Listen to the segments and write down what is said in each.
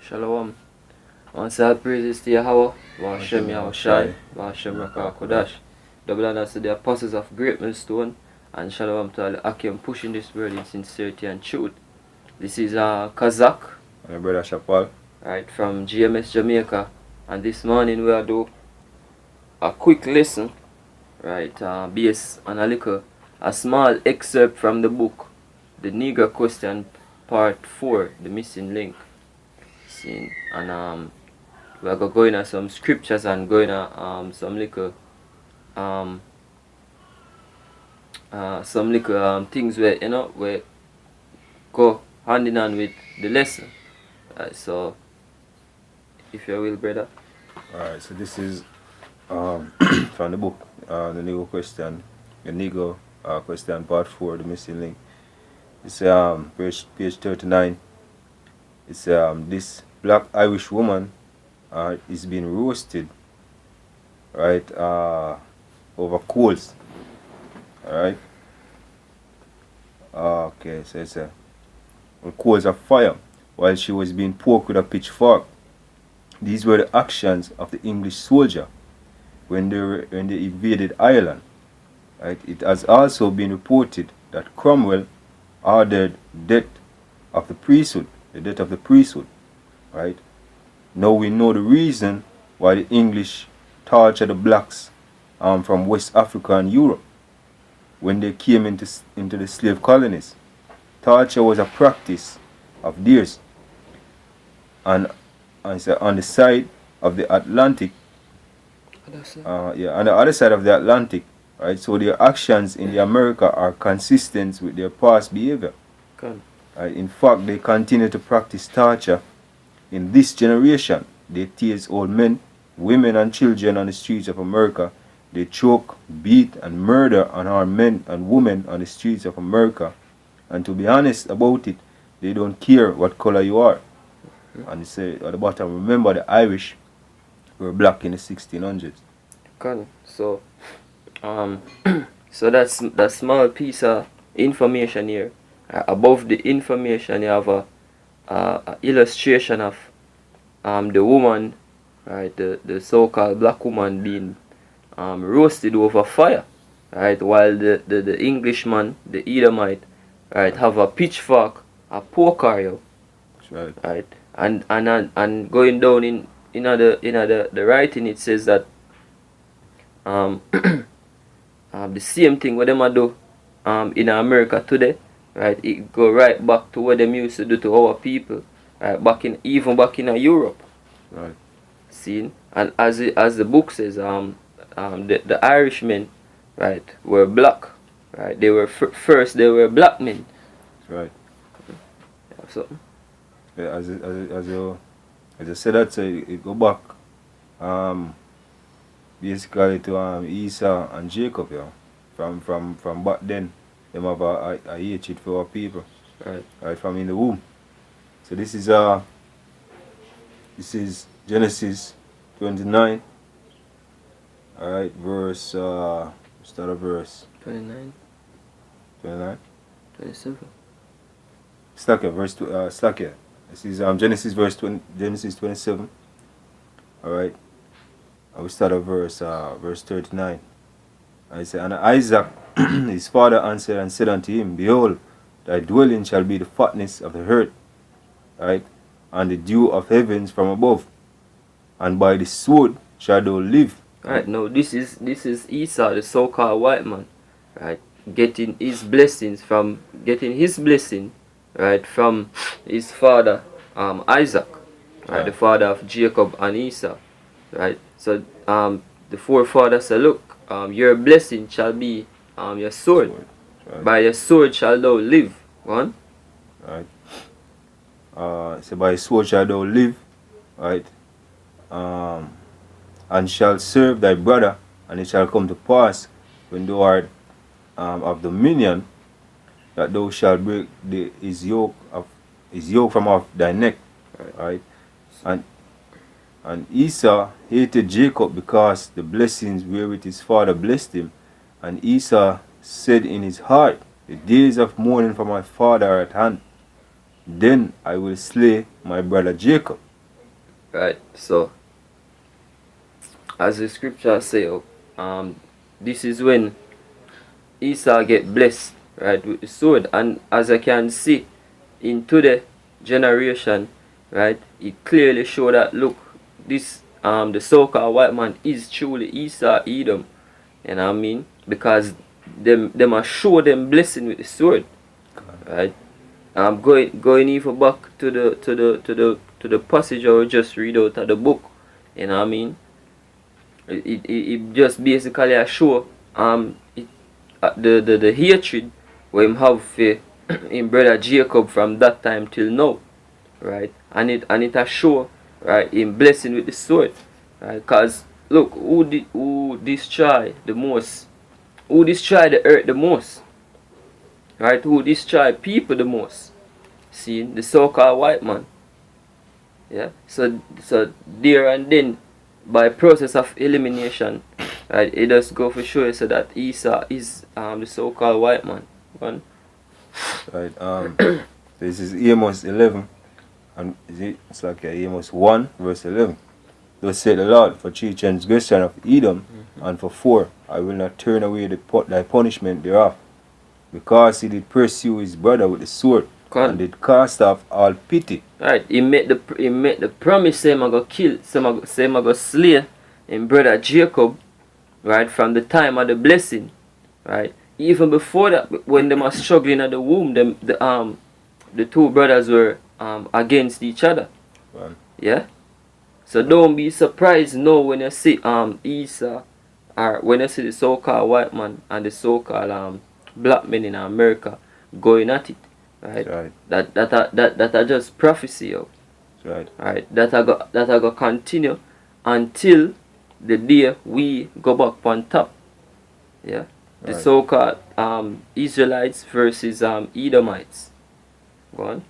Shalom. Once all praises to Yahweh, Vashem Hashem Yahushai, Yahushai, Vashem Raka Rakakodash. Kodash. Double honors to the apostles of Great Millstone, and shalom to all the Akim pushing this word in sincerity and truth. This is Kazakh, My brother Shapal. right, from GMS Jamaica, and this morning we'll do a quick lesson, right, based on a small excerpt from the book, The Negro Question, Part 4, The Missing Link. See, and we are going to some scriptures and going to some little things where we go hand in hand with the lesson. So if you will, brother. Alright, so this is from the book, The Negro Question, The Negro Question, Part 4, The Missing Link. It's page 39. It's this black Irish woman is being roasted, right, over coals. Alright. Okay, so it's on coals of fire while she was being poked with a pitchfork. These were the actions of the English soldier when they invaded Ireland. Right? It has also been reported that Cromwell ordered the death of the priesthood. Right? Now we know the reason why the English tortured the blacks from West Africa and Europe when they came into the slave colonies. Torture was a practice of theirs, and on the side of the Atlantic, on the other side of the Atlantic, right? So their actions in the America are consistent with their past behavior. Right? In fact, they continue to practice torture in this generation. They tease old men, women, and children on the streets of America. They choke, beat, and murder unarmed men and women on the streets of America. And to be honest about it, they don't care what color you are. And they say at the bottom, remember the Irish were black in the 1600s. So, so that's that small piece of information here. Above the information, you have a illustration of the woman, right, the so-called black woman being roasted over fire, right, while the Englishman, the Edomite, right, have a pitchfork, a poke her, That's right. right, and going down in the writing, it says that the same thing what them a do in America today, right, it go right back to what them used to do to our people, right, even back in Europe. Right. See, and as the book says, the Irishmen, right, were black, right, they were first they were black men. That's right. So Yeah, as I said that, so it go back basically to Esau and Jacob, yeah. From back then, them have a hatred for our people, right, from in the womb. So this is Genesis 29, all right, verse start of verse 29, 29. 27. Stuck here, verse 2. Stuck here. This is Genesis 27. All right. I will start at verse 39. I say, and Isaac, his father, answered and said unto him, Behold, thy dwelling shall be the fatness of the earth, right, and the dew of heavens from above, and by the sword shalt thou live. Right, now this is Esau, the so-called white man, right, getting his blessing, right, from his father Isaac, right, the father of Jacob and Esau, right. So the forefather said, look, your blessing shall be your sword. Right. By your sword shall thou live. One. Right. So by sword shalt thou live, right, and shall serve thy brother, and it shall come to pass when thou art of dominion, that thou shalt break his yoke from off thy neck, right? And Esau hated Jacob because the blessings wherewith his father blessed him. And Esau said in his heart, The days of mourning for my father are at hand. Then I will slay my brother Jacob. Right. So as the scripture say, this is when Esau get blessed, right, with the sword. And as I can see in today generation, right, it clearly show that look, this the so-called white man is truly Esau Edom. You know what I mean? Because them are show them blessing with the sword. Right? I'm going even back to the passage I will just read out of the book. You know what I mean? It just basically a show the hatred we him have for in brother Jacob from that time till now, right? And it a show, right, in blessing with the sword, right? Cause look, who destroy the most, who destroy the earth the most, right? Who destroy people the most? See, the so-called white man, yeah. So there and then, by process of elimination, right, it does go for sure so that Esau is the so-called white man. One. Right. This is Amos 11, and it's like Amos 1 verse 11. Thus said the Lord, for 3 transgression of Edom, and for 4, I will not turn away thy punishment thereof, because he did pursue his brother with the sword, and did cast off all pity. Right, he made the promise, say him I go kill, say him I go slay him brother Jacob, right, from the time of the blessing, right. Even before that, when they were struggling at the womb, the two brothers were against each other. Right. Yeah. So don't be surprised now when you see Esau, or when you see the so-called white man and the so-called black men in America going at it. Right. Right. That are just prophecy, yo. Right. Right. That I go continue until the day we go back on top. Yeah. The Right. so-called Israelites versus Edomites. Go on.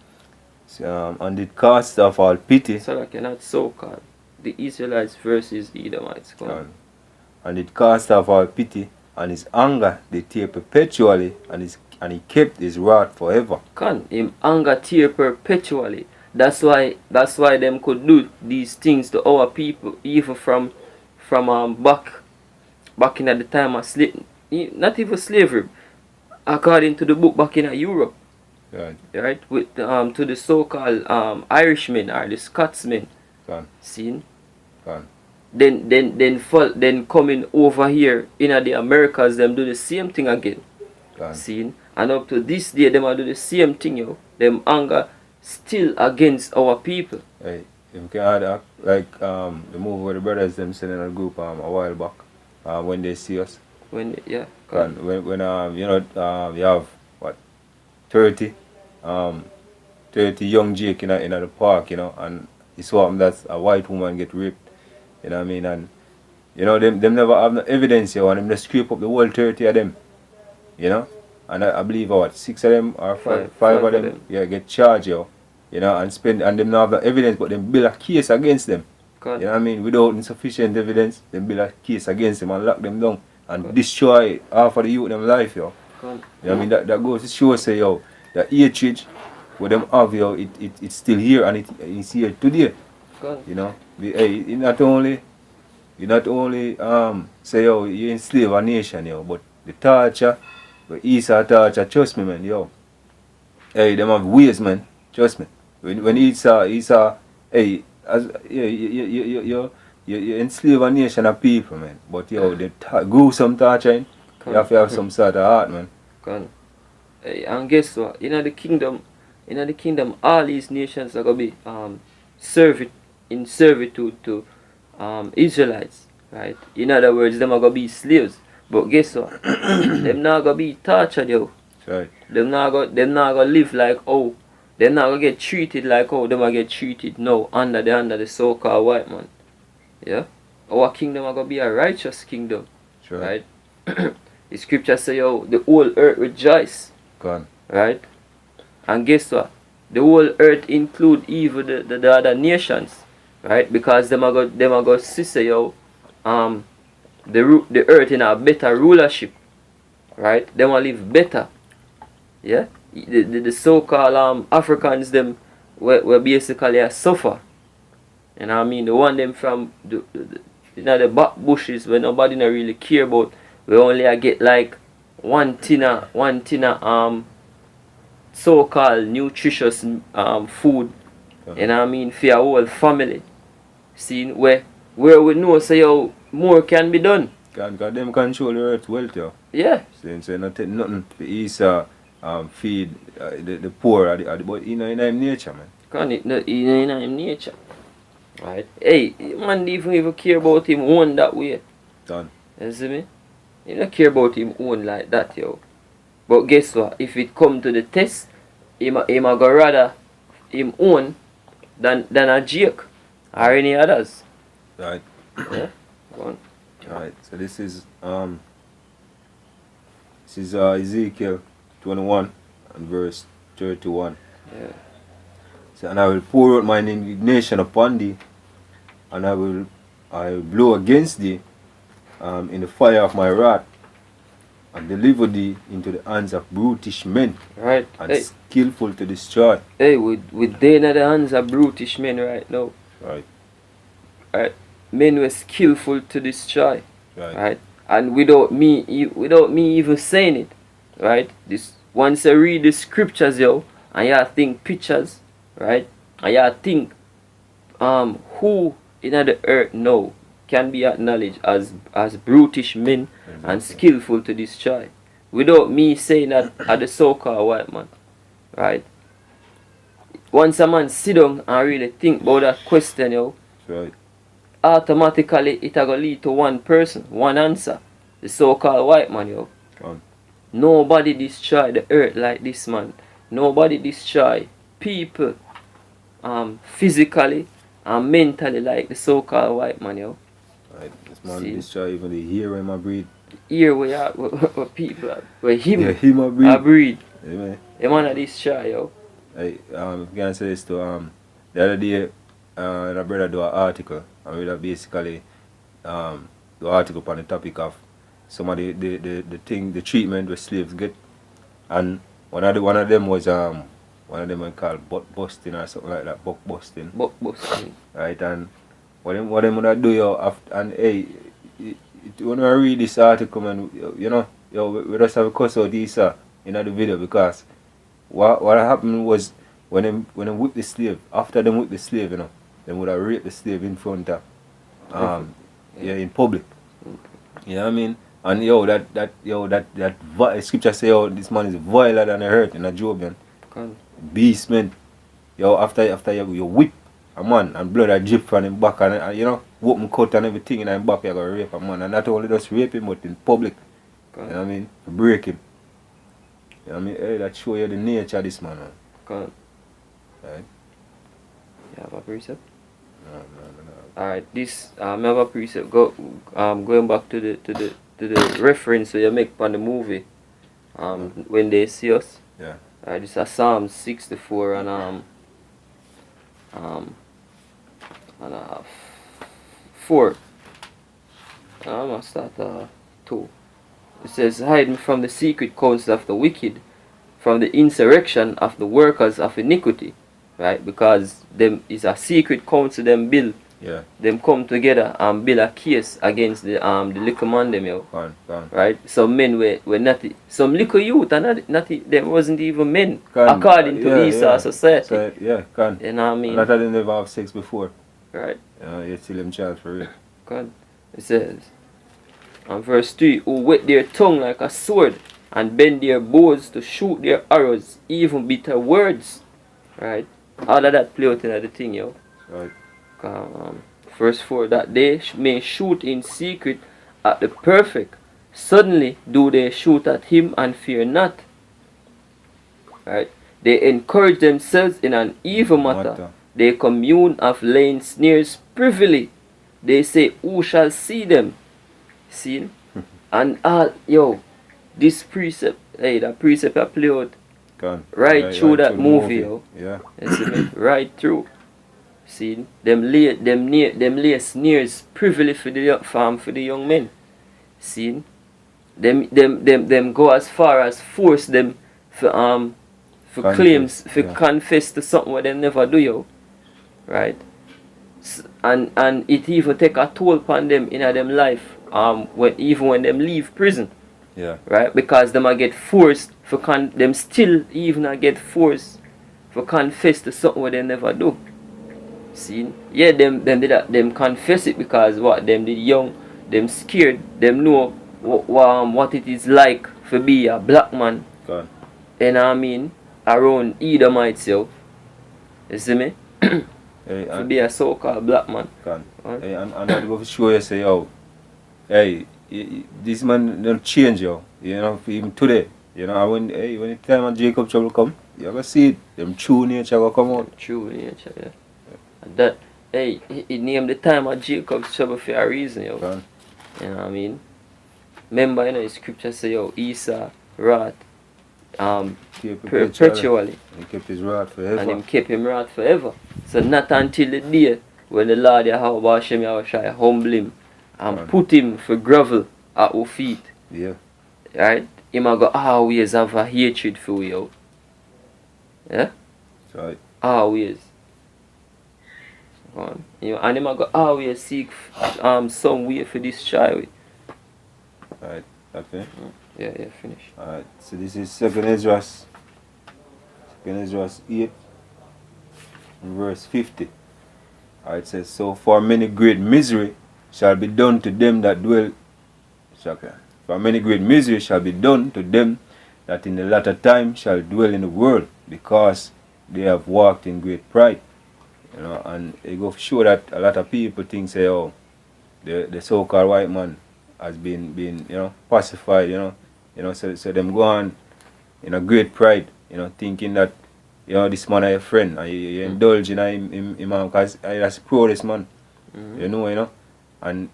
And did cast off all pity. So like not so-called. The Israelites versus Edomites. Go on. And did cast off all pity, and his anger did tear perpetually, and he kept his wrath forever. Him anger tear perpetually. That's why them could do these things to our people, even from back in at the time of not even slavery, according to the book back in Europe. Right. Right, with to the so-called Irishmen or the Scotsmen. Seen. Then coming over here in the Americas, them do the same thing again. Seen. And up to this day, them do the same thing, yo. Them anger still against our people. Hey, if you can add like the move where the brothers them sending a group a while back, when they see us. When you know you have what 30 young Jake in the park, you know, and it's something that a white woman get raped, you know what I mean, and you know them never have no evidence, yo, and them just scrape up the whole 30 of them, you know, and I believe what 6 of them or five of them, yeah, get charged, yo, you know, and them not have no evidence, but them build a case against them. You know what I mean? Without insufficient evidence, them build a case against them and lock them down and destroy half of the youth them life, yo. You know what I mean? That goes to show, say, yo, that hatred with them have, yo, it's still here, and it's here today. You know? You not only say, yo, you enslave a nation, yo, but the torture, the Esau torture, trust me, man, yo. Hey, them have ways, man. Trust me. When Esau, hey, you enslave a nation of people, man. But yo, the gruesome torturing, you have to have some sort of heart, man. Hey, and guess what? In the kingdom, all these nations are gonna be in servitude to Israelites, right? In other words, them are gonna be slaves. But guess what? Them not gonna be tortured, yo. Right. Them not gonna live like them not gonna get treated like them are get treated now under the so-called white man. Yeah? Our kingdom are gonna be a righteous kingdom. Sure. Right? The scripture say, the whole earth rejoice. Right? And guess what? The whole earth include even the other nations. Right? Because them are go see say, the earth in a better rulership. Right? Them will live better. Yeah? The so-called Africans, them were basically a suffer. You know what I mean? The one them from the back bushes where nobody not really care about. We only a get like one tinner so-called nutritious food. You know what I mean? For your whole family. See where we know say how more can be done. Because them control the earth wealth, yo. Yeah. So not take nothing to eat, feed the poor, but in nature, man. Can it not in him nature. Right? Hey, man even care about him own that way. Done. You see me? You don't care about him own like that, yo. But guess what? If it come to the test, him a go rather him own than a Jake or any others. Right. Yeah? Go on. Alright, so this is Ezekiel 21 and verse 31. Yeah. So, and I will pour out mine indignation upon thee, and I will blow against thee in the fire of my wrath, and deliver thee into the hands of brutish men, Right. and skillful to destroy. Hey, with they in the hands of brutish men right now. Right. Right. Men were skillful to destroy. Right. And without me even saying it. Right? This once I read the scriptures, yo, and you think pictures, right? And you think who in the earth now can be acknowledged as brutish men and skillful to destroy. Without me saying that at the so-called white man. Right? Once a man sit down and really think about that question, yo, Right. automatically it will lead to one person, one answer. The so-called white man, yo. Nobody destroy the earth like this man. Nobody destroy people physically and mentally like the so-called white man, yo. Right. This man destroy even the hair in my breed. Here we are, where people are, where him, him a breed. A breed. Amen. The man a destroy, yo. Hey, can I say this to the other day, my brother do an article, and we basically do an article on the topic of some of the treatment where slaves get, and one of them was one of them was called butt busting or something like that, buck busting. Buck busting. Right, and what them would do, yo, after, and hey, when I read this article, man, you know, yo, we just have a cuss out these in the video, because what happened was when them whip the slave, after them whip the slave, you know, they would have raped the slave in front of in public. You know what I mean? And yo, that scripture say, yo, this man is violent and hurt in a Job, man. Beast, man. Yo, after you whip a man and blood a drip from him back, and you know, open cut and everything in him back, you're gonna rape a man, and not only just rape him, but in public. You know what I mean? Break him. You know what I mean? Hey, that show you the nature of this man. Right. You have a precept? No. Alright, this I have a precept. Going back to the reference that you make on the movie. When they see us. Yeah. Alright, this is Psalm 64 and 4. I'm gonna start 2. It says, hide me from the secret counsel of the wicked, from the insurrection of the workers of iniquity. Right? Because them is a secret counsel them build. Yeah. Them come together and build a case against the little man them, yo. Gone. Right? Some men were not, some little youth and not them wasn't even men according to this society. So, yeah, can. You know what I mean? A lot of them never have sex before. Right. You tell them chance for real. God. It says, and verse 3, who wet their tongue like a sword and bend their bows to shoot their arrows, even bitter words. Right? All of that play out in the thing, yo. Right. Verse 4, that they may shoot in secret at the perfect. Suddenly do they shoot at him and fear not. Right? They encourage themselves in an evil matter. They commune of laying snares privily. They say, who shall see them? See? And this precept, that precept I play out right through that movie, yo. Yeah. Right through. See? Them lay snares privily for the young men. See? Them go as far as force them for claims, for confess to something what they never do, yo. Right? And it even take a toll upon them in them life, when them leave prison. Yeah. Right? Because them a get forced for them still even a get forced for confess to something what they never do. See? Yeah, them confess it because what? Them did young, them scared, them know what it is like to be a black man. God. And I mean, around Edomites, yo. You see me? Hey, To be a so-called black man. God. Right? Hey, and I go to show you say, yo, hey, this man don't change, yo. You know, for even today. You know, when the time of Jacob trouble come, you gonna see it. Them true nature will come out. True nature, yeah. And that, hey, he named the time of Jacob's trouble for a reason, yo. God. You know what I mean? Remember, the scripture say, yo, Esau wrath perpetually. He kept his rod forever. And him kept him wrath forever. So not until the day when the Lord Yahweh Hashem Yahushai humble him and put him for gravel at our feet. Yeah. Right? Him a go always have a hatred for you. Yeah? That's right. Always. You know, and him a go always seek some way for destroy it. Alright, okay. Yeah, finish. Alright, so this is 2nd Ezra 8 and verse 50. Alright, it says, so for many great misery shall be done to them that dwell. For many great misery shall be done to them that in the latter time shall dwell in the world, because they have walked in great pride. You know, and it go show that a lot of people think say, oh, the so-called white man has been pacified, so them go on in a great pride, thinking that this man is a friend, and you indulge in him because that's pro this man. Mm-hmm. And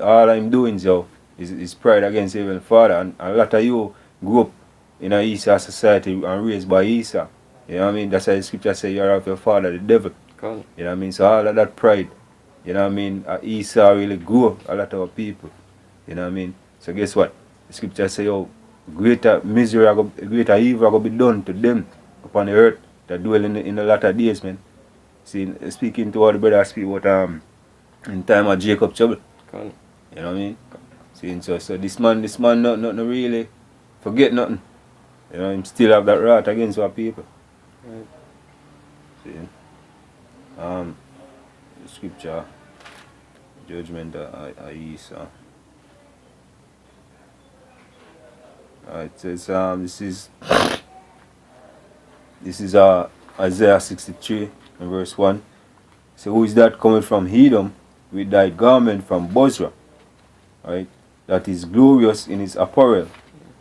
all I'm doing is pride against Heavenly Father, and a lot of you grew up in a Esau society and raised by Esau. You know what I mean? That's why the scripture says you're of your father, the devil. Cool. You know what I mean? So all of that pride, you know what I mean? Esau really grew a lot of people. You know what I mean? So guess what? The scripture says, oh, greater misery, greater evil will be done to them upon the earth that dwell in the latter days, man. See, speaking to all the brothers, speak about in time of Jacob trouble. Cool. You know what I mean? See, so this man not really forget nothing. You know, him still have that wrath against our people. Right. See? Scripture, judgment of Esau. It says, this is Isaiah 63 and verse 1. So who is that coming from Edom with thy garment from Bozrah? Right? That is glorious in his apparel,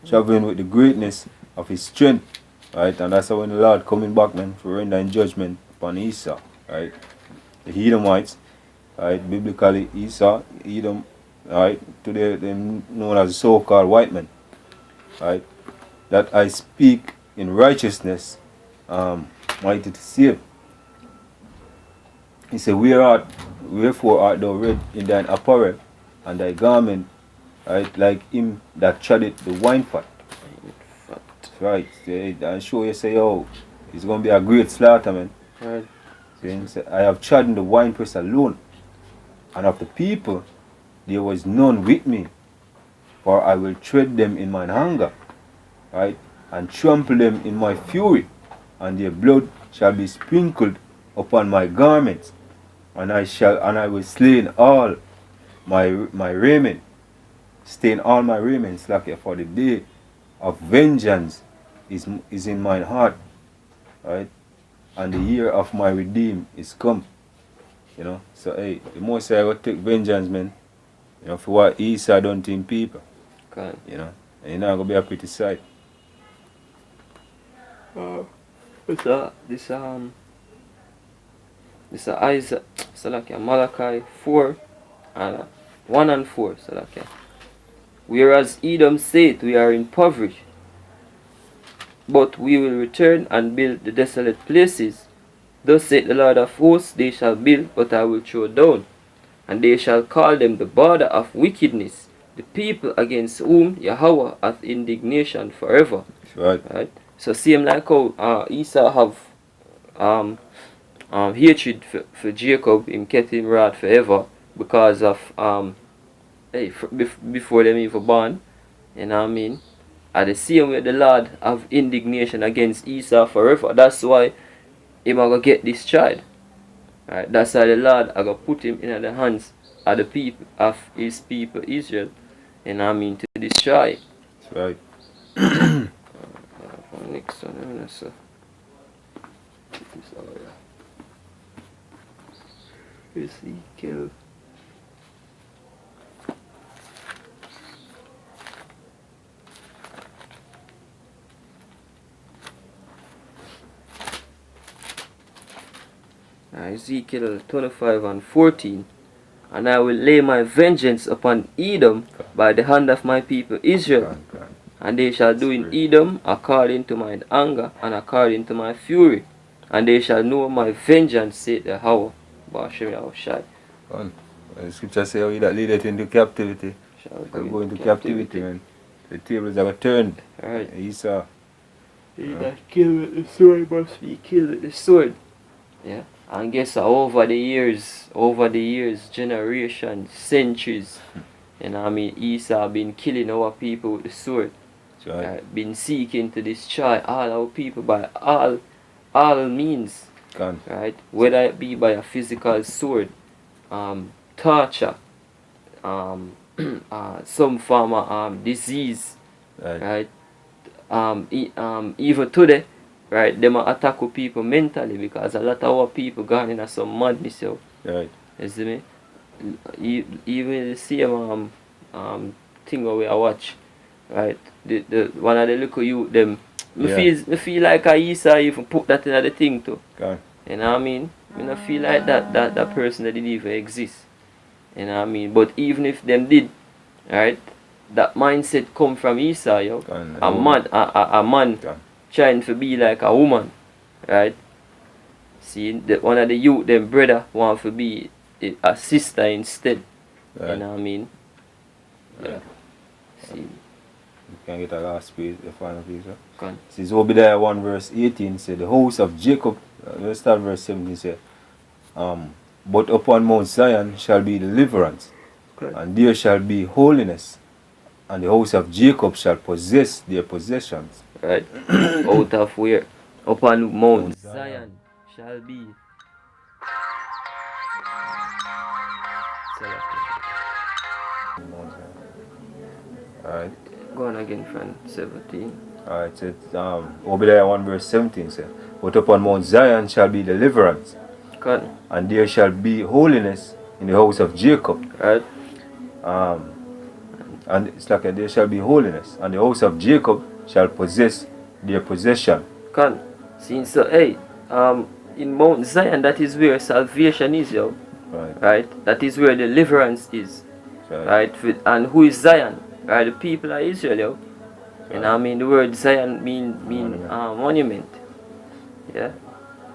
traveling with the greatness of his strength. Right? And that's how when the Lord coming back, man, for rendering judgment upon Esau. Right? The Edomites, right? Biblically Esau, Edom, right? Today they're known as so-called white men. Right? That I speak in righteousness, mighty to save. He said, wherefore art thou red in thine apparel, and thy garment, right, like him that treadeth the wine fat. Right. And show you say, oh, it's going to be a great slaughter, man. Right. See, I have trodden the winepress alone, and of the people there was none with me, for I will tread them in mine anger, right, and trample them in my fury, and their blood shall be sprinkled upon my garments, and I will stain all my raiment, stain all my raiment, for the day of vengeance is in mine heart, right, and the year of my redeem is come. So hey, the most I will take vengeance, man, for what Esau done to him people. Okay. And you're not gonna be a pretty sight. This Isaiah, Malachi 4 and 1 and 4. Whereas Edom said, we are impoverished, but we will return and build the desolate places. Thus saith the Lord of hosts, they shall build, but I will throw down, and they shall call them the border of wickedness, the people against whom Yahweh hath indignation forever. Right. Right. So same like how Esau have hatred for Jacob, him kept him wrath forever because of before them even born. You know what I mean? At the same way the Lord have indignation against Esau forever. That's why him a go get destroyed. Right? That's why the Lord a go put him in the hands of the people of his people Israel. You know what I mean? To destroy. That's right. Next one, so. Ezekiel. Ezekiel 25 and 14. And I will lay my vengeance upon Edom by the hand of my people Israel. And they shall do in Edom according to mine anger and according to my fury. And they shall know my vengeance, said the Yahweh. The scripture says how that leadeth into captivity. Shall go into captivity, and the tables are turned. Right. Esau. He that killed with the sword must be killed with the sword. Yeah. And guess over the years, generations, centuries, you know what I mean, Esau been killing our people with the sword. Right. Been seeking to destroy all our people by all means. Right? Whether it be by a physical sword, torture, some form of disease, right? Even today, right, them attack people mentally because a lot of our people gone in some madness, yo. Right. You see me? Even the same thing where I watch, right? The one of the little youth them, me feel like I Esau even put that in the thing too. You know what I mean? I don't feel like that person that didn't even exist. You know what I mean? But even if them did, right? That mindset come from Esau, yo. A man trying to be like a woman, right? See, one of the youth, them brother, want to be a sister instead. Right. You know what I mean? Yeah. See. You can get a last piece, the final piece. Huh? It says Obadiah 1 verse 18 said, the house of Jacob, let's start verse 17 said, but upon Mount Zion shall be deliverance, and there shall be holiness, and the house of Jacob shall possess their possessions. Right. Out of where? Upon Mount Zion shall be. Alright. Go on again from 17. Alright, so it's Obadiah 1 verse 17 says, but upon Mount Zion shall be deliverance, and there shall be holiness in the house of Jacob. Right. And it's like there shall be holiness, and the house of Jacob shall possess their possession. Since hey, in Mount Zion, that is where salvation is, yo. Right. That is where deliverance is. Right. And who is Zion? Right. The people of Israel, yo. You know what I mean? The word Zion mean monument. Yeah.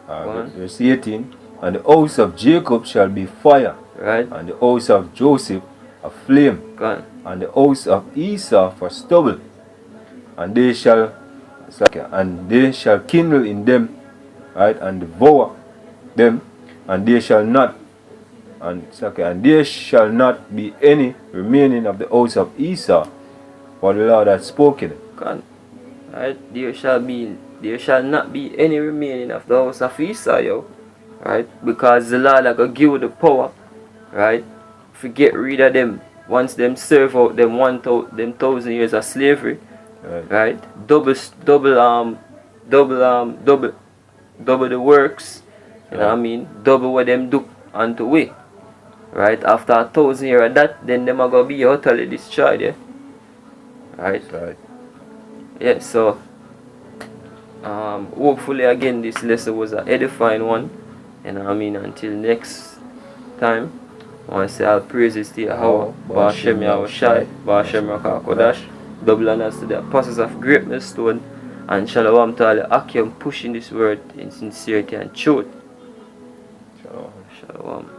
Verse 18. And the house of Jacob shall be fire. Right. And the house of Joseph a flame. And the house of Esau for stubble. And they shall kindle in them, right, and devour them, and there shall not be any remaining of the house of Esau, for the Lord hath spoken. Right, there shall not be any remaining of the house of Esau, yo. Right, because the Lord are gonna give the power, right, to get rid of them once them serve out them 1,000 years of slavery. Right. Double the works. You know what I mean? Double what them do unto we. Right? After 1,000 years of that, then them are gonna be utterly destroyed, yeah? Right? Yeah, so hopefully again this lesson was an edifying one. You know what I mean? Until next time, I want to say all praises to Yahweh, Ba'ashem Yahushai, Ba'ashem Rakakodash. Double honors to the apostles of greatness stone, and shalom to all the Akim pushing this word in sincerity and truth. Shalom.